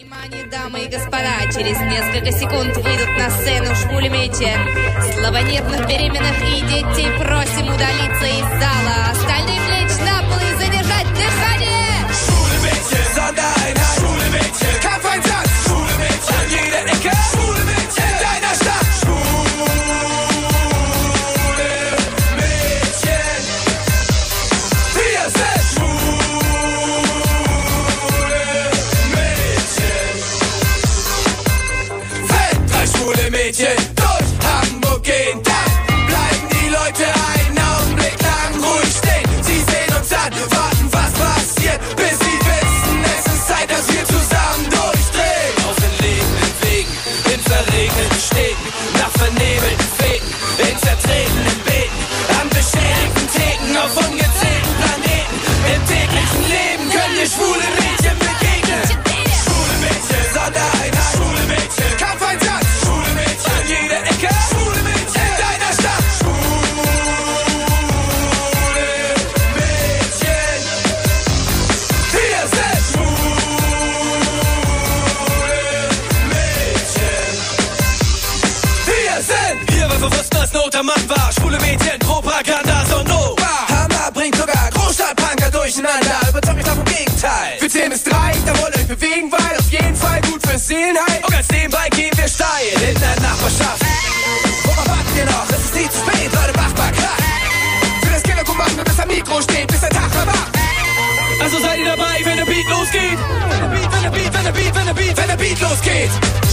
Внимание, дамы и господа, через несколько секунд выйдут на сцену шмулемети. Слабонервных, беременных и детей просим удалиться из зала. Остальных лечь на пол и задержать дыхание. Schwule Sondereinheit, schwule Kampfeinsatz, schwule an jeder Ecke, schwule in deiner Stadt. Schwule Mädchen, wir sind schwule Mädchen. Wenn drei schwule Mädchen durch Hamburg gehen, dann bleiben die Leute einen Augenblick lang ruhig stehen. Sie sehen uns an, warten, was passiert, bis sie wissen, es ist Zeit, dass wir zusammen durchdrehen. Auf den lebenden Wegen, in verregneten Städten, nach vernebelten Fegen, in zertretenen Beeten, an beschädigten Theken, auf ungezählten Planeten. Im täglichen Leben können dir schwule Mädchen begegnen. Schwule Mädchen, Sondereinheit, schwule Mädchen, Kampfeinsatz, schwule Mädchen, an jeder Ecke, schwule Mädchen, in deiner Stadt. Schwule Mädchen, wir sind schwule Mädchen. Wir sind hier, weil wir wussten, dass Not am Mann war. Schwule Mädchen, Propaganda, so no. Hammer bringt sogar Großstadtpunker durcheinander. Überzeugt mich davon Gegenteil. Wir zählen bis 3, da wollt ihr euch bewegen, weil auf jeden Fall gut fürs Seelenheil. Und ganz nebenbei gehen wir steil in der Nachbarschaft. Worauf warten wir noch? Es ist nie zu spät, Leute, macht mal klar. Für das Kinderkommando, bis am Mikro steht, bis der Tag verwacht. Also seid ihr dabei, wenn der Beat losgeht? Wenn der Beat losgeht.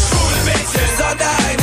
Schwule Mädchen, Sondereinheit.